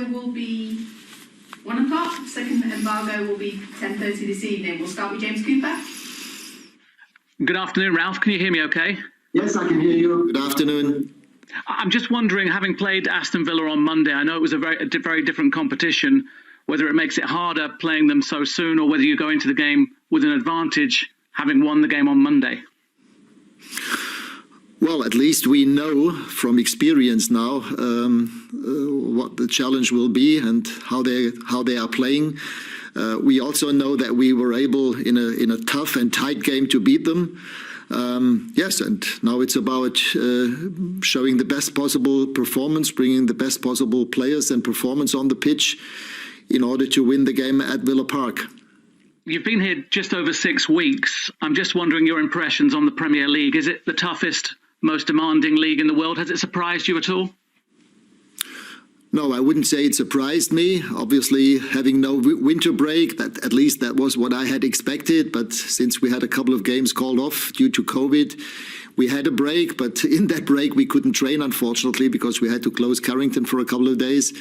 will be 1 o'clock. Second embargo will be 10:30 this evening. We'll start with James Cooper. Good afternoon, Ralf. Can you hear me okay? Yes, I can hear you. Good afternoon. I'm just wondering, having played Aston Villa on Monday, I know it was a very different competition, whether it makes it harder playing them so soon or whether you go into the game with an advantage having won the game on Monday. Well, at least we know from experience now what the challenge will be and how they are playing. We also know that we were able in a tough and tight game to beat them. Yes, and now it's about showing the best possible performance, bringing the best possible players and performance on the pitch in order to win the game at Villa Park. You've been here just over 6 weeks. I'm just wondering your impressions on the Premier League. Is it the toughest, most demanding league in the world? Has it surprised you at all? No, I wouldn't say it surprised me. Obviously, having no winter break, at least that was what I had expected. But since we had a couple of games called off due to COVID, we had a break. But in that break, we couldn't train, unfortunately, because we had to close Carrington for a couple of days.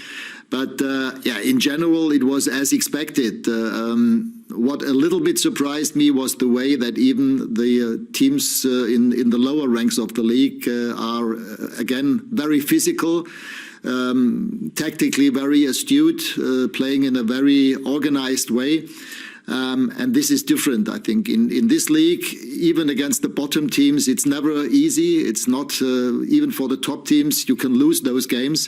But yeah, in general, it was as expected. What a little bit surprised me was the way that even the teams in the lower ranks of the league are, again, very physical. Tactically very astute, playing in a very organized way. And this is different, I think. In this league, even against the bottom teams, it's never easy. It's not, even for the top teams, you can lose those games.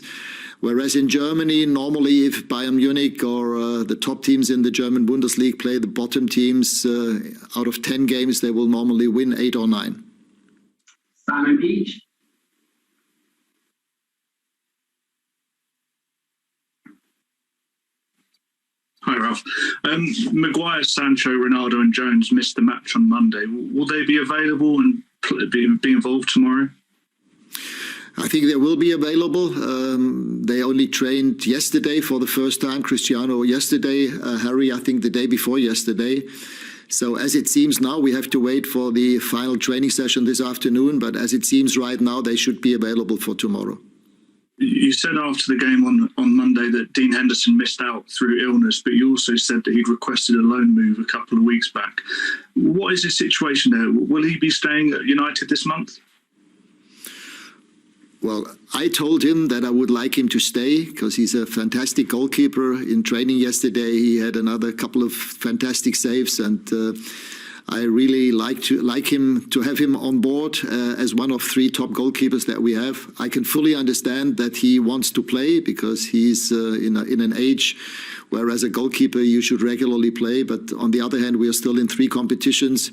Whereas in Germany, normally if Bayern Munich or the top teams in the German Bundesliga play the bottom teams, out of 10 games, they will normally win 8 or 9. Simon Peach. Hi, Ralf. Maguire, Sancho, Ronaldo and Jones missed the match on Monday. Will they be available and be involved tomorrow? I think they will be available. They only trained yesterday for the first time. Cristiano yesterday, Harry I think the day before yesterday. So as it seems now, we have to wait for the final training session this afternoon. But as it seems right now, they should be available for tomorrow. You said after the game on Monday that Dean Henderson missed out through illness, but you also said that he'd requested a loan move a couple of weeks back. What is his situation there? Will he be staying at United this month? Well, I told him that I would like him to stay because he's a fantastic goalkeeper. In training yesterday, he had another couple of fantastic saves, and I really like to have him on board as one of 3 top goalkeepers that we have. I can fully understand that he wants to play because he's in an age where as a goalkeeper you should regularly play. But on the other hand, we are still in 3 competitions,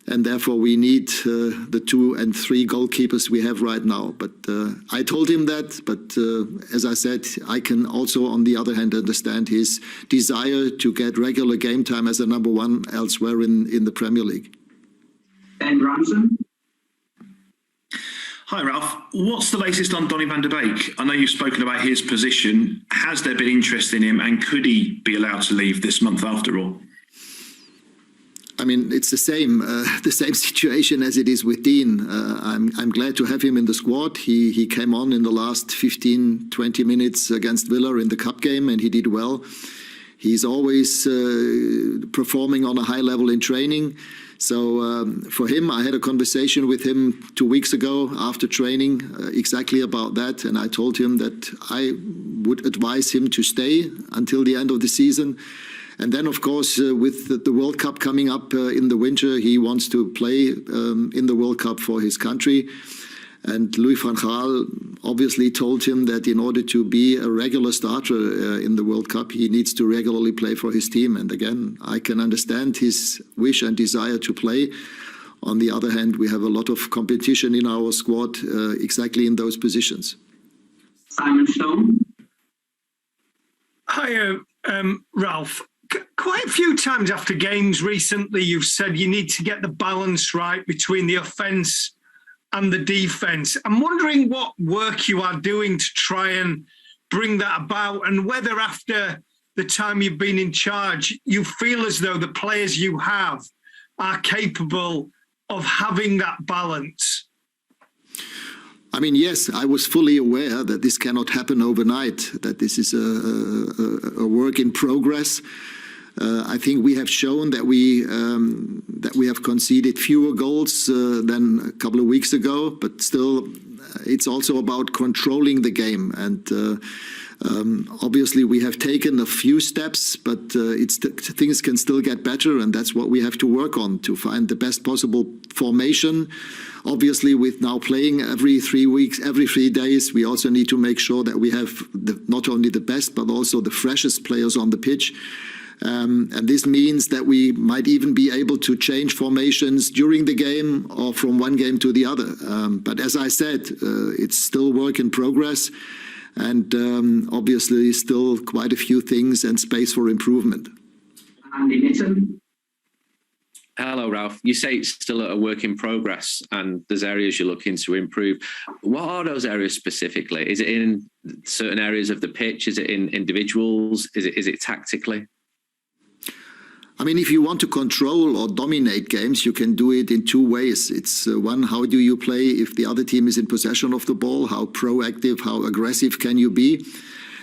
and therefore we need the 2 and 3 goalkeepers we have right now. But I told him that, but as I said, I can also on the other hand understand his desire to get regular game time as a number 1 elsewhere in the Premier League. Ben Ransom. Hi Ralf, what's the latest on Donny van der Beek? I know you've spoken about his position. Has there been interest in him and could he be allowed to leave this month after all? I mean, it's the same situation as it is with Dean. I'm glad to have him in the squad. He came on in the last 15, 20 minutes against Villa in the cup game, and he did well. He's always performing on a high level in training. So for him, I had a conversation with him 2 weeks ago after training exactly about that. And I told him that I would advise him to stay until the end of the season. And then, of course, with the World Cup coming up in the winter, he wants to play in the World Cup for his country. And Louis van Gaal obviously told him that in order to be a regular starter in the World Cup, he needs to regularly play for his team. And again, I can understand his wish and desire to play. On the other hand, we have a lot of competition in our squad exactly in those positions. Simon Stone. Hi, Ralf. Quite a few times after games recently, you've said you need to get the balance right between the offence and the defence. I'm wondering what work you are doing to try and bring that about, and whether after the time you've been in charge, you feel as though the players you have are capable of having that balance. I mean, yes, I was fully aware that this cannot happen overnight, that this is a work in progress. I think we have shown that we have conceded fewer goals than a couple of weeks ago, but still, it's also about controlling the game. And obviously, we have taken a few steps, but things can still get better, and that's what we have to work on to find the best possible formation. Obviously, with now playing every 3 weeks, every 3 days, we also need to make sure that we have not only the best, but also the freshest players on the pitch. And this means that we might even be able to change formations during the game or from one game to the other. But as I said, it's still work in progress, and obviously still quite a few things and space for improvement. Andy Nitton. Hello, Ralf. You say it's still a work in progress and there's areas you're looking to improve. What are those areas specifically? Is it in certain areas of the pitch? Is it in individuals? Is it tactically? I mean, if you want to control or dominate games, you can do it in two ways. It's one, how do you play if the other team is in possession of the ball? How proactive, how aggressive can you be?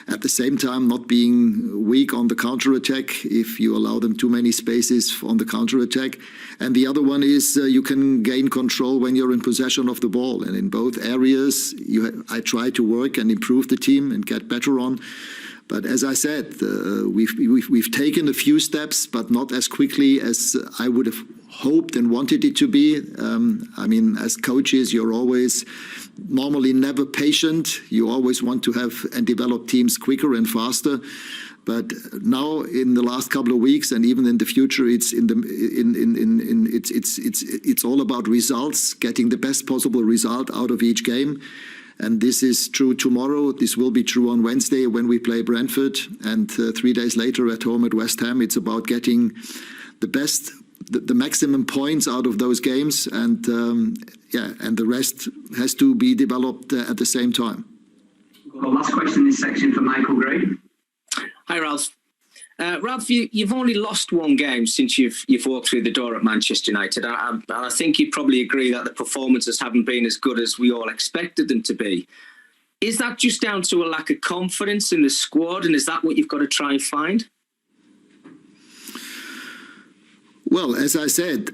At the same time, not being weak on the counter-attack if you allow them too many spaces on the counter-attack. And the other one is you can gain control when you're in possession of the ball. And in both areas, I try to work and improve the team and get better on. But as I said, we've taken a few steps, but not as quickly as I would have hoped and wanted it to be. I mean, as coaches, you're always normally never patient. You always want to have and develop teams quicker and faster. But now, in the last couple of weeks, and even in the future, it's all about results, getting the best possible result out of each game. And this is true tomorrow. This will be true on Wednesday when we play Brentford. And 3 days later at home at West Ham, it's about getting the best, the maximum points out of those games. And and the rest has to be developed at the same time. Well, last question in this section for Michael Gray. Hi, Ralf. Ralf, you've only lost one game since you've walked through the door at Manchester United. And I think you'd probably agree that the performances haven't been as good as we all expected them to be. Is that just down to a lack of confidence in the squad? And is that what you've got to try and find? Well, as I said,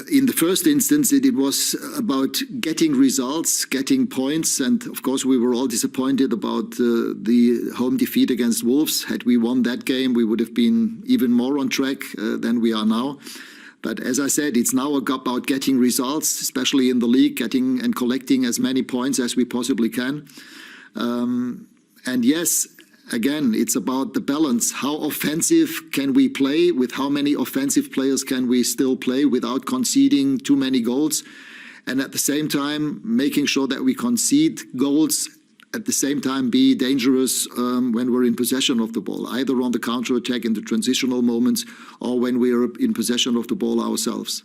in the first instance, it was about getting results, getting points. And of course, we were all disappointed about the home defeat against Wolves. Had we won that game, we would have been even more on track than we are now. But as I said, it's now about getting results, especially in the league, getting and collecting as many points as we possibly can. And yes, again, it's about the balance. How offensive can we play? With how many offensive players can we still play without conceding too many goals? And at the same time, making sure that we concede goals, at the same time be dangerous when we're in possession of the ball, either on the counter-attack in the transitional moments or when we're in possession of the ball ourselves.